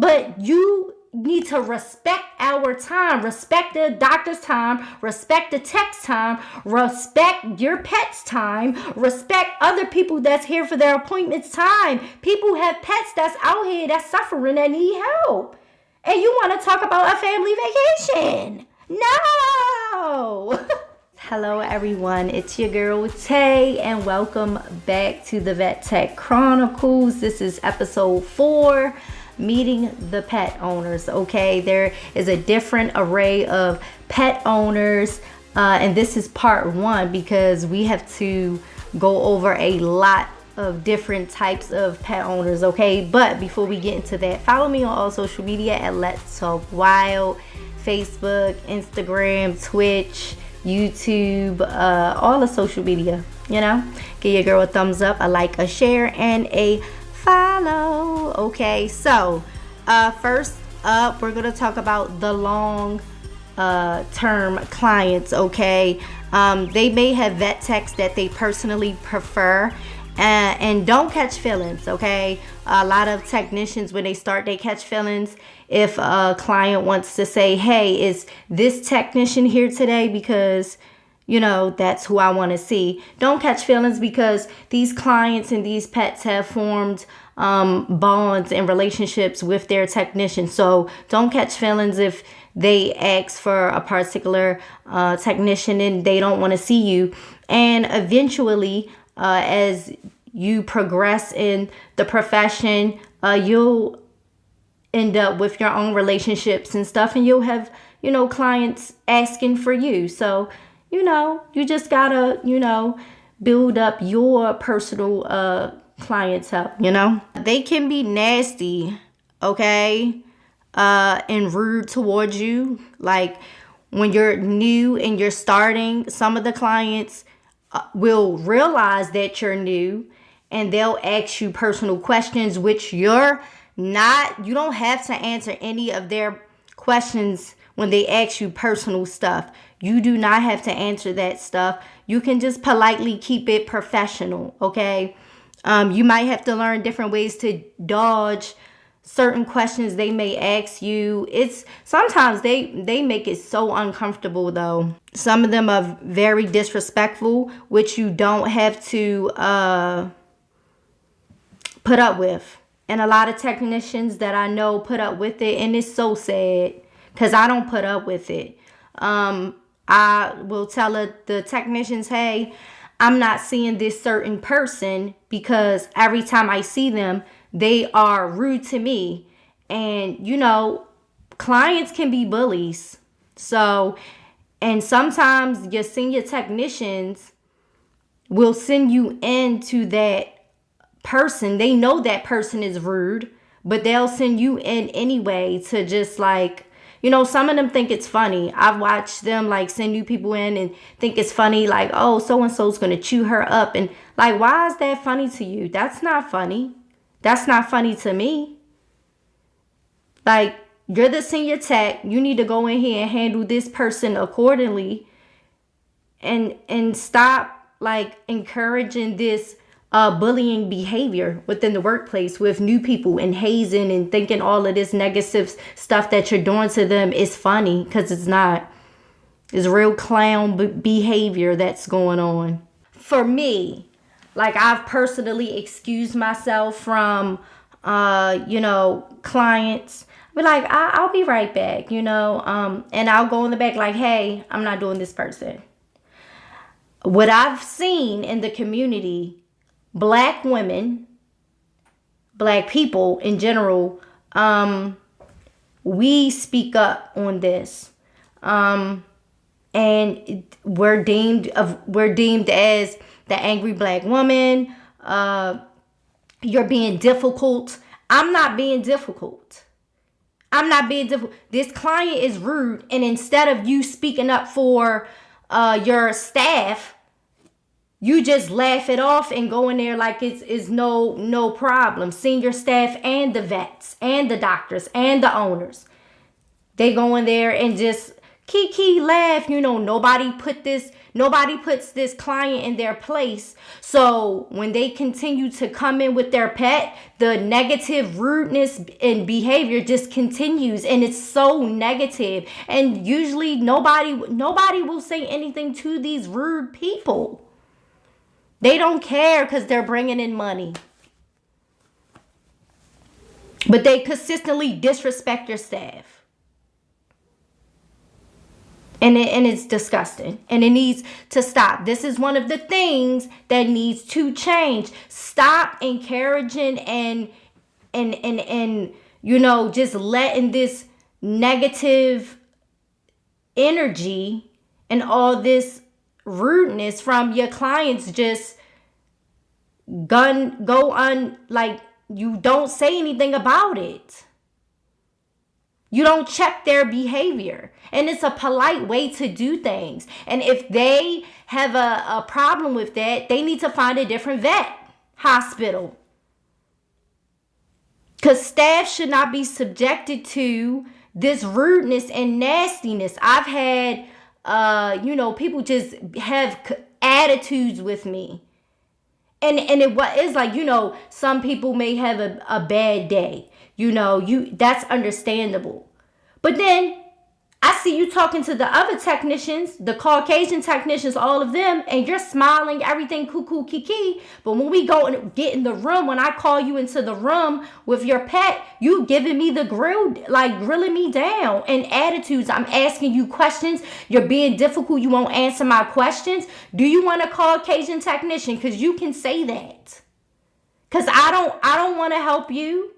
But you need to respect our time, respect the doctor's time, respect the tech's time, respect your pet's time, respect other people that's here for their appointments time. People have pets that's out here that's suffering, that need help. And you want to talk about a family vacation? No! Hello everyone, it's your girl Tay, and welcome back to the Vet Tech Chronicles. This is episode 4. Meeting the pet owners. Okay, there is a different array of pet owners, and this is part 1 because we have to go over a lot of different types of pet owners. Okay, but before we get into that, follow me on all social media at LetsTalkWild, Facebook, Instagram, Twitch, YouTube, all the social media. You know, give your girl a thumbs up, a like, a share, and a follow. Okay, so first up, we're gonna talk about the long term clients. Okay, they may have vet techs that they personally prefer, and don't catch feelings. Okay, a lot of technicians, when they start, they catch feelings if a client wants to say, hey, is this technician here today because you know, that's who I want to see. Don't catch feelings, because these clients and these pets have formed bonds and relationships with their technician. So don't catch feelings if they ask for a particular technician and they don't want to see you. And eventually, as you progress in the profession, you'll end up with your own relationships and stuff, and you'll have, you know, clients asking for you. So you know, you just gotta, you know, build up your personal clientele, you know. They can be nasty, okay, and rude towards you. Like when you're new and you're starting, some of the clients will realize that you're new and they'll ask you personal questions, which you don't have to answer any of their questions when they ask you personal stuff. You do not have to answer that stuff. You can just politely keep it professional, okay? You might have to learn different ways to dodge certain questions they may ask you. Sometimes they make it so uncomfortable though. Some of them are very disrespectful, which you don't have to put up with. And a lot of technicians that I know put up with it, and it's so sad because I don't put up with it. I will tell the technicians, hey, I'm not seeing this certain person because every time I see them, they are rude to me. And, you know, clients can be bullies. So, and sometimes your senior technicians will send you into that person. They know that person is rude, but they'll send you in anyway to just like, you know, some of them think it's funny. I've watched them like send new people in and think it's funny. Like, oh, so-and-so's going to chew her up. And like, why is that funny to you? That's not funny. That's not funny to me. Like, you're the senior tech. You need to go in here and handle this person accordingly. And stop like encouraging this bullying behavior within the workplace with new people and hazing and thinking all of this negative stuff that you're doing to them is funny, because it's not. It's real clown behavior that's going on. For me, like, I've personally excused myself from you know, clients. But like, I'll be right back, you know, and I'll go in the back like, hey, I'm not doing this person. What I've seen in the community, Black women, Black people in general, we speak up on this, and we're deemed as the angry Black woman. You're being difficult. I'm not being difficult. This client is rude, and instead of you speaking up for your staff, you just laugh it off and go in there like it's no problem. Senior staff and the vets and the doctors and the owners, they go in there and just Kiki laugh, nobody puts this client in their place. So when they continue to come in with their pet, the negative rudeness and behavior just continues, and it's so negative. And usually nobody will say anything to these rude people. They don't care because they're bringing in money. But they consistently disrespect your staff. And it's disgusting. And it needs to stop. This is one of the things that needs to change. Stop encouraging and just letting this negative energy and all this rudeness from your clients just go on, like you don't say anything about it. You don't check their behavior. And it's a polite way to do things. And if they have a problem with that, they need to find a different hospital. Because staff should not be subjected to this rudeness and nastiness. I've had, people just have attitudes with me. And it's like, some people may have a bad day. That's understandable. But then I see you talking to the other technicians, the Caucasian technicians, all of them, and you're smiling, everything cuckoo kiki. But when we go and get in the room, when I call you into the room with your pet, you giving me the grill, like grilling me down, and attitudes. I'm asking you questions. You're being difficult. You won't answer my questions. Do you want a Caucasian technician? Because you can say that. Because I don't want to help you.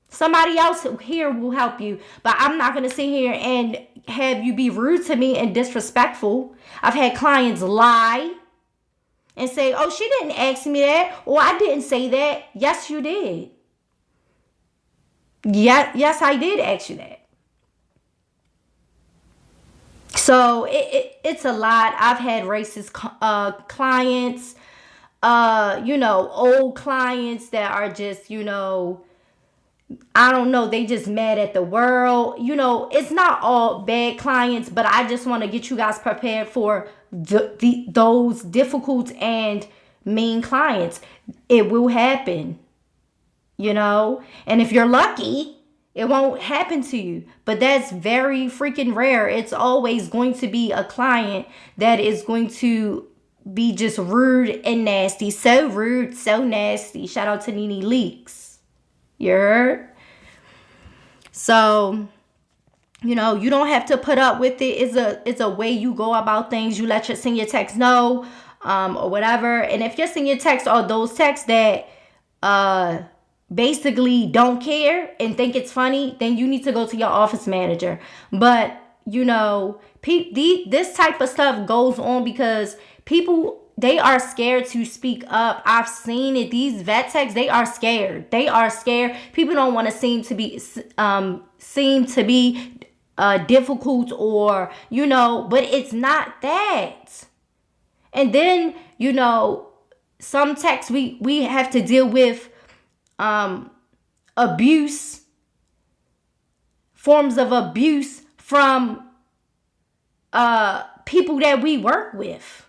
Somebody else here will help you, but I'm not going to sit here and have you be rude to me and disrespectful. I've had clients lie and say, oh, she didn't ask me that, or I didn't say that. Yes, you did. Yes, I did ask you that. So it's a lot. I've had racist clients, old clients that are just, I don't know, they just mad at the world. It's not all bad clients, but I just want to get you guys prepared for those difficult and mean clients. It will happen, and if you're lucky, it won't happen to you. But that's very freaking rare. It's always going to be a client that is going to be just rude and nasty. So rude, so nasty. Shout out to Nene Leaks. You heard? So, you don't have to put up with it. It's a way you go about things. You let your senior text know, or whatever. And if your senior text are those texts that basically don't care and think it's funny, then you need to go to your office manager. But this type of stuff goes on because people, they are scared to speak up. I've seen it. These vet techs, they are scared. People don't want to seem to be difficult, or but it's not that. And then some techs, we have to deal with abuse, forms of abuse from people that we work with.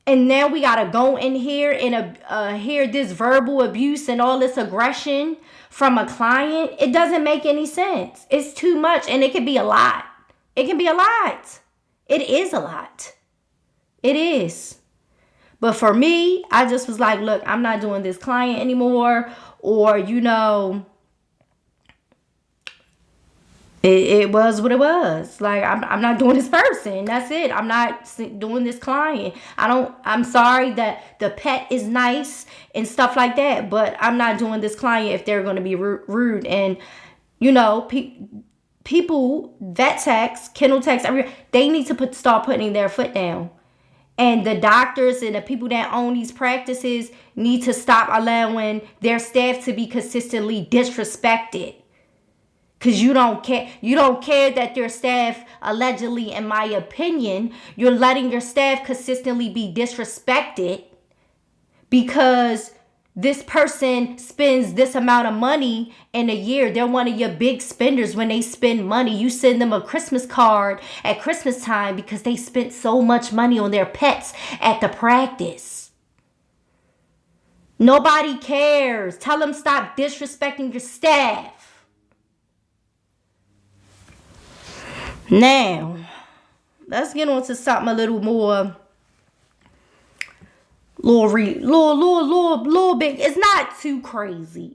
And now we got to go in here and hear this verbal abuse and all this aggression from a client. It doesn't make any sense. It's too much, and it can be a lot. It can be a lot. It is a lot. It is. But for me, I just was like, look, I'm not doing this client anymore. Or, it was what it was. Like, I'm not doing this person. That's it. I'm not doing this client. I'm sorry that the pet is nice and stuff like that, but I'm not doing this client if they're going to be rude. And, people, vet techs, kennel techs, they need to start putting their foot down. And the doctors and the people that own these practices need to stop allowing their staff to be consistently disrespected. Because you don't care that your staff, allegedly, in my opinion, you're letting your staff consistently be disrespected because this person spends this amount of money in a year. They're one of your big spenders when they spend money. You send them a Christmas card at Christmas time because they spent so much money on their pets at the practice. Nobody cares. Tell them stop disrespecting your staff. Now, let's get on to something a little more, little bit. It's not too crazy,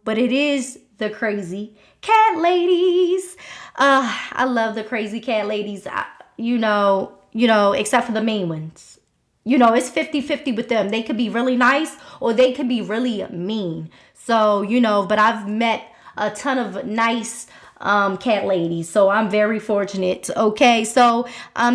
but it is the crazy cat ladies. I love the crazy cat ladies, except for the mean ones. It's 50-50 with them. They could be really nice or they could be really mean. So, but I've met a ton of nice cat ladies, so I'm very fortunate. Okay, so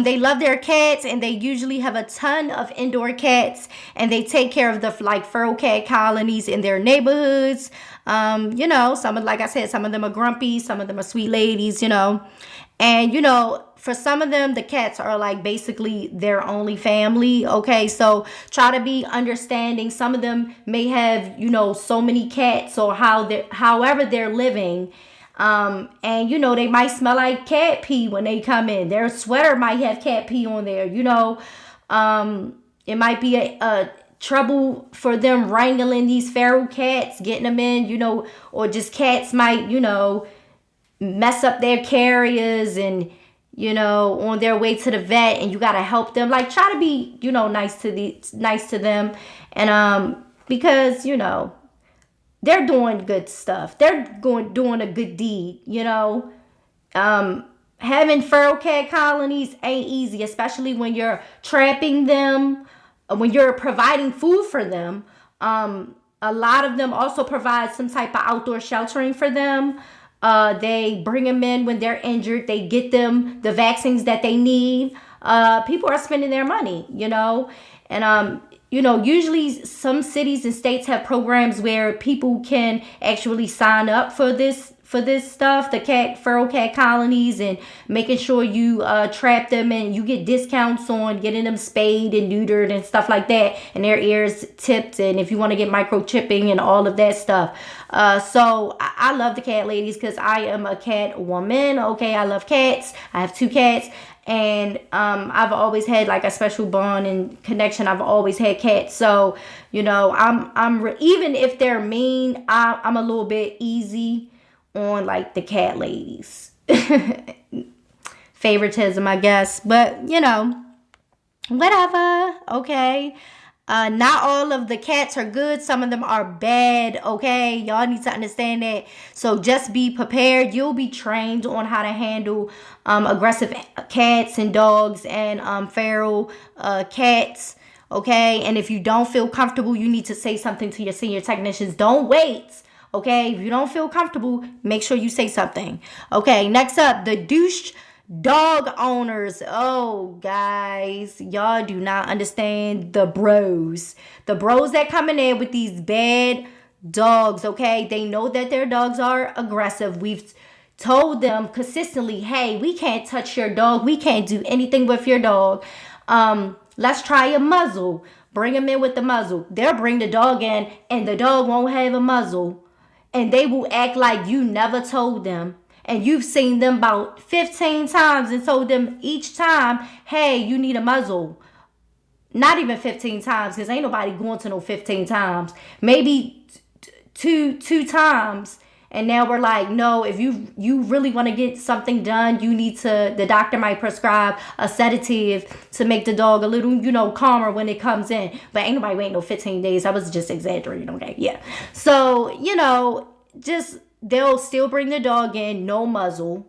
they love their cats, and they usually have a ton of indoor cats, and they take care of the feral cat colonies in their neighborhoods. Some of, like I said, some of them are grumpy, some of them are sweet ladies, and for some of them, the cats are like basically their only family. Okay, so try to be understanding. Some of them may have so many cats, or however they're living. And they might smell like cat pee when they come in. Their sweater might have cat pee on there. It might be a trouble for them wrangling these feral cats, getting them in, or just cats might, mess up their carriers and, on their way to the vet, and you got to help them. Like, try to be, nice to them. And, because, they're doing good stuff. They're doing a good deed, Having feral cat colonies ain't easy, especially when you're trapping them, when you're providing food for them. A lot of them also provide some type of outdoor sheltering for them. They bring them in when they're injured. They get them the vaccines that they need. People are spending their money, and usually some cities and states have programs where people can actually sign up for this stuff, the feral cat colonies, and making sure you trap them, and you get discounts on getting them spayed and neutered and stuff like that, and their ears tipped, and if you want to get microchipping and all of that stuff. So I love the cat ladies because I am a cat woman. Okay, I love cats. I have 2 cats. And I've always had like a special bond and connection. I've always had cats, so even if they're mean, I'm a little bit easy on like the cat ladies. Favoritism, I guess, but whatever. Okay. Not all of the cats are good. Some of them are bad. Okay, y'all need to understand that. So just be prepared. You'll be trained on how to handle aggressive cats and dogs and feral cats. Okay, and if you don't feel comfortable, you need to say something to your senior technicians. Don't wait. Okay, if you don't feel comfortable, make sure you say something. Okay, next up, the dog owners. Oh, guys, y'all do not understand the bros. The bros that coming in with these bad dogs, okay? They know that their dogs are aggressive. We've told them consistently, hey, we can't touch your dog. We can't do anything with your dog. Let's try a muzzle. Bring them in with the muzzle. They'll bring the dog in, and the dog won't have a muzzle. And they will act like you never told them. And you've seen them about 15 times and told them each time, hey, you need a muzzle. Not even 15 times, because ain't nobody going to know 15 times. Maybe two times. And now we're like, no, if you really want to get something done, the doctor might prescribe a sedative to make the dog a little, calmer when it comes in. But ain't nobody waiting no 15 days. I was just exaggerating, okay? Yeah. So, they'll still bring the dog in, no muzzle.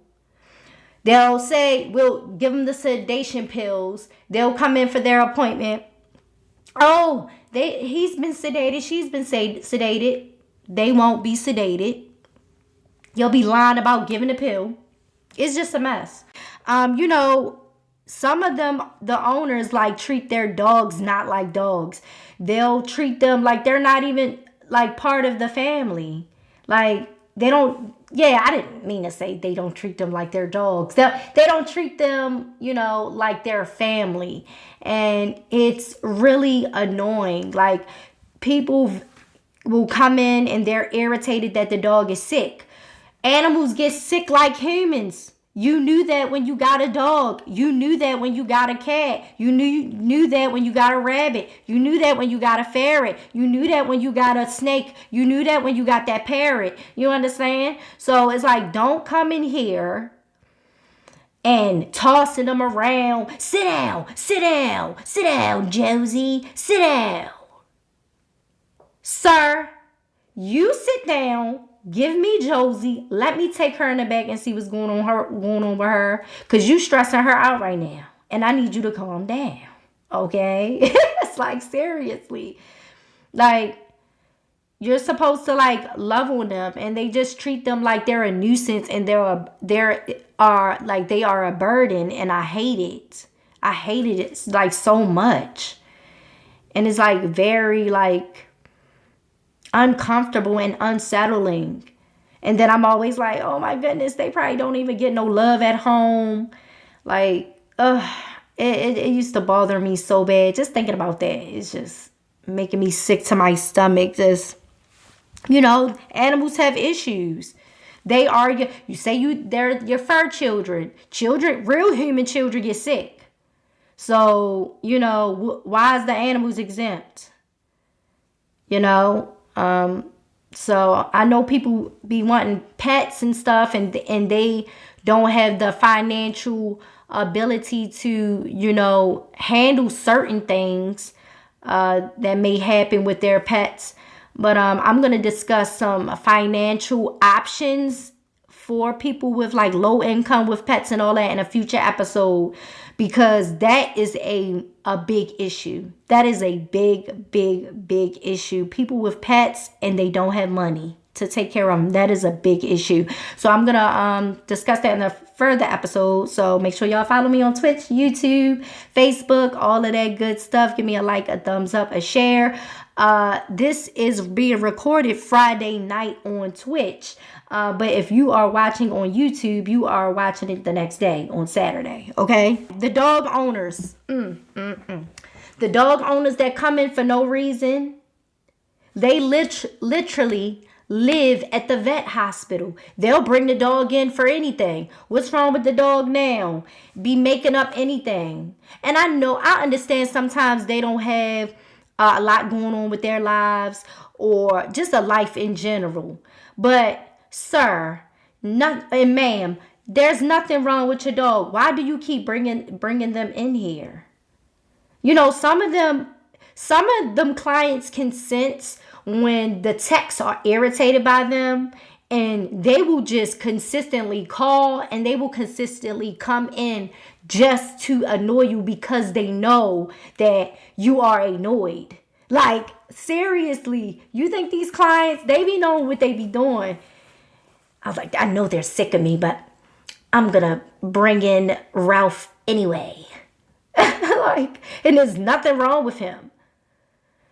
They'll say, we'll give them the sedation pills. They'll come in for their appointment. Oh, he's been sedated. She's been sedated. They won't be sedated. You'll be lying about giving a pill. It's just a mess. Some of them, the owners, treat their dogs not like dogs. They'll treat them like they're not even part of the family. They don't, I didn't mean to say they don't treat them like their dogs. They don't treat them, like their family. And it's really annoying. people will come in and they're irritated that the dog is sick. Animals get sick like humans. You knew that when you got a dog. You knew that when you got a cat. You knew that when you got a rabbit. You knew that when you got a ferret. You knew that when you got a snake. You knew that when you got that parrot. You understand? So it's like, don't come in here and tossing them around. Sit down, sit down, sit down, Josie, sit down. Sir, you sit down. Give me Josie. Let me take her in the back and see what's going on with her. Because you stressing her out right now. And I need you to calm down. Okay? It's like, seriously. Like, you're supposed to like love on them, and they just treat them like they're a nuisance and they are a burden, and I hate it. I hated it like so much. And it's like very like uncomfortable and unsettling. And then I'm always like, oh my goodness, they probably don't even get no love at home. Like, it used to bother me so bad. Just thinking about that, it's just making me sick to my stomach. Just, animals have issues. They are, they're your fur children. Real human children get sick. So, why is the animals exempt? So I know people be wanting pets and stuff, and they don't have the financial ability to, handle certain things that may happen with their pets. But I'm going to discuss some financial options for people with like low income with pets and all that in a future episode, because that is a big issue. That is a big issue. People with pets and they don't have money to take care of them. That is a big issue. So I'm going to discuss that in a further episode. So make sure y'all follow me on Twitch, YouTube, Facebook, all of that good stuff. Give me a like, a thumbs up, a share. This is being recorded Friday night on Twitch. But if you are watching on YouTube, you are watching it the next day on Saturday. Okay. The dog owners. The dog owners that come in for no reason. They literally live at the vet hospital. They'll bring the dog in for anything. What's wrong with the dog now? Be making up anything. And I understand sometimes they don't have a lot going on with their lives or just a life in general. But sir, and ma'am, there's nothing wrong with your dog. Why do you keep bringing them in here? Some of them clients can sense when the techs are irritated by them, and they will just consistently call and they will consistently come in just to annoy you because they know that you are annoyed. Like, seriously, you think these clients, they be knowing what they be doing. I was like, I know they're sick of me, but I'm gonna bring in Ralph anyway. And there's nothing wrong with him.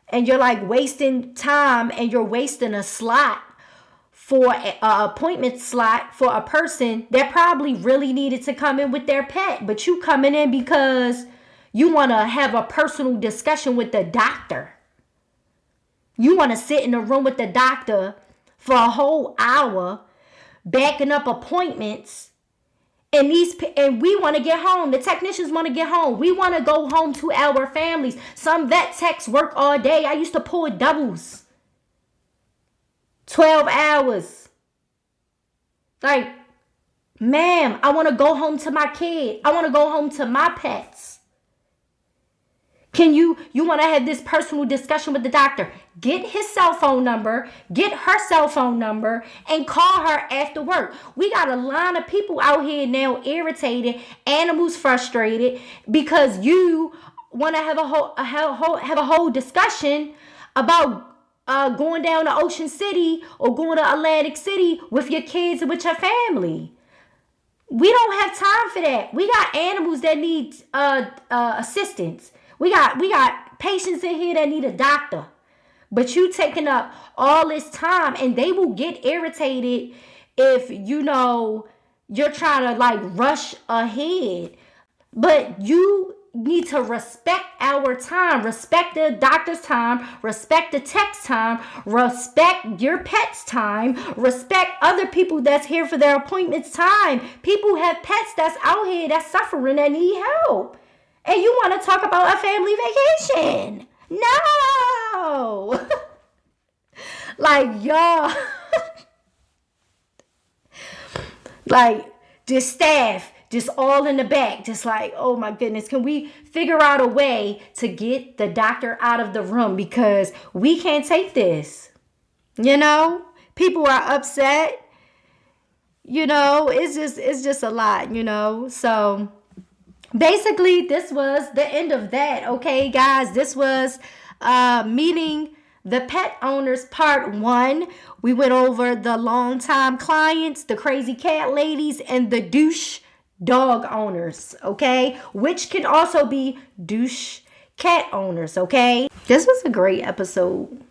And you're like wasting time, and you're wasting a slot for an appointment slot for a person that probably really needed to come in with their pet. But you coming in because you want to have a personal discussion with the doctor. You want to sit in a room with the doctor for a whole hour, backing up appointments. And we want to get home. The technicians want to get home. We want to go home to our families. Some vet techs work all day. I used to pull doubles. 12 hours. Like, ma'am, I want to go home to my kid. I want to go home to my pets. Can you want to have this personal discussion with the doctor? Get his cell phone number, get her cell phone number, and call her after work. We got a line of people out here now irritated, animals frustrated, because you want to have a whole discussion about going down to Ocean City or going to Atlantic City with your kids and with your family. We don't have time for that. We got animals that need assistance. We got patients in here that need a doctor. But you taking up all this time, and they will get irritated if, you're trying to like rush ahead. But you need to respect our time, respect the doctor's time, respect the tech's time, respect your pet's time, respect other people that's here for their appointments time. People have pets that's out here that's suffering that need help. And you want to talk about a family vacation? No. Like, y'all. Like, just staff, just all in the back, just like, oh my goodness, can we figure out a way to get the doctor out of the room, because we can't take this. You know, people are upset. You know, it's just a lot, you know. So basically, this was the end of that. Okay, guys, this was meeting the pet owners part 1. We went over the long-time clients, the crazy cat ladies, and the douche dog owners, okay? Which can also be douche cat owners, okay? This was a great episode.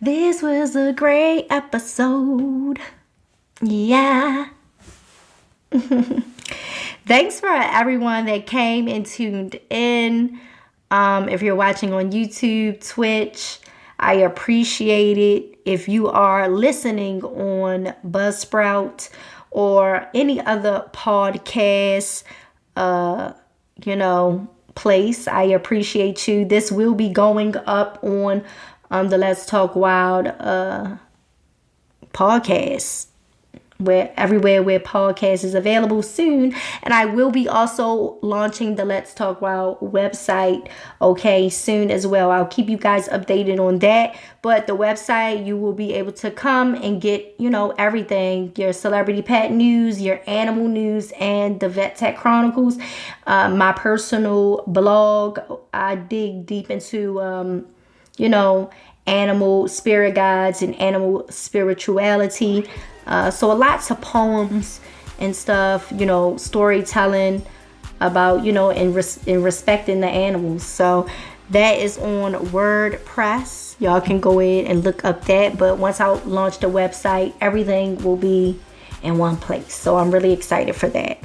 This was a great episode. Yeah. Thanks for everyone that came and tuned in. If you're watching on YouTube, Twitch, I appreciate it. If you are listening on Buzzsprout or any other podcast, place, I appreciate you. This will be going up on the Let's Talk Wild podcast, everywhere where podcast is available soon. And I will be also launching the Let's Talk Wild website, okay, soon as well. I'll keep you guys updated on that. But the website, you will be able to come and get, everything, your celebrity pet news, your animal news, and the Vet Tech Chronicles. My personal blog, I dig deep into, animal spirit guides and animal spirituality. So lots of poems and stuff, storytelling about, and respecting the animals. So that is on WordPress. Y'all can go ahead and look up that. But once I launch the website, everything will be in one place. So I'm really excited for that.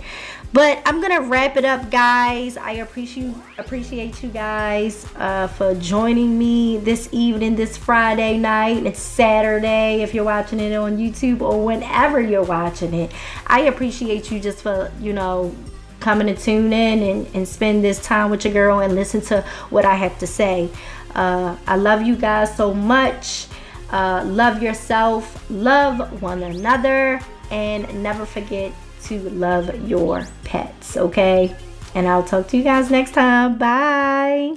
But I'm going to wrap it up, guys. I appreciate you guys for joining me this evening, this Friday night. It's Saturday if you're watching it on YouTube or whenever you're watching it. I appreciate you just for, coming to tune in and spend this time with your girl and listen to what I have to say. I love you guys so much. Love yourself. Love one another. And never forget to love your pets, okay? And I'll talk to you guys next time. Bye.